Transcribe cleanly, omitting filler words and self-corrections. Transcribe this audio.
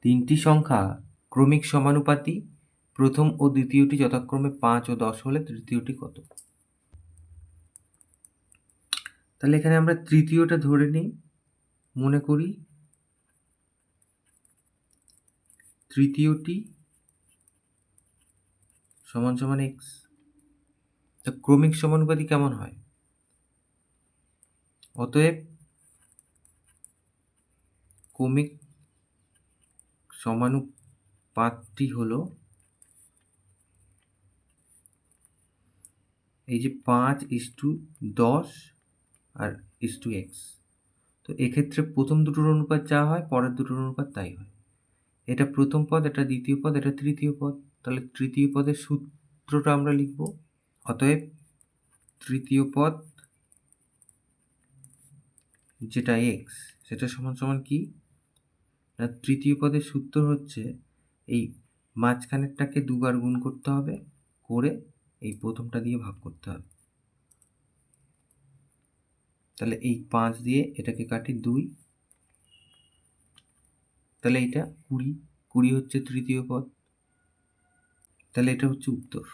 তিনটি সংখ্যা ক্রমিক সমানুপাতি, প্রথম ও দ্বিতীয়টি যথাক্রমে 5 ও 10 হলে তৃতীয়টি কত? তাহলে এখানে আমরা তৃতীয়টা ধরে নিই, মনে করি তৃতীয়টি সমান সমান x। তা ক্রমিক সমানুপাতি কেমন হয়? অতএব ক্রমিক সমানুপাতটি হলো এই যে 5:10 আর x। তো এক্ষেত্রে প্রথম দুটোর অনুপাত যা হয় পরের দুটোর অনুপাত তাই হয়। এটা প্রথম পদ, এটা দ্বিতীয় পদ, এটা তৃতীয় পদ। তাহলে তৃতীয় পদের সূত্রটা আমরা লিখব। অতএব তৃতীয় পদ যেটা x, সেটা সমান সমান কি না, তৃতীয় পদের সূত্র হচ্ছে এই মাঝখানেরটাকে দুবার গুণ করতে হবে, করে এই প্রথমটা দিয়ে ভাগ করতে হবে। তাহলে এই 5 দিয়ে এটাকে কাটি 2, তাহলে এইটা 20 হচ্ছে তৃতীয় পদ। তাহলে এটা হচ্ছে উত্তর।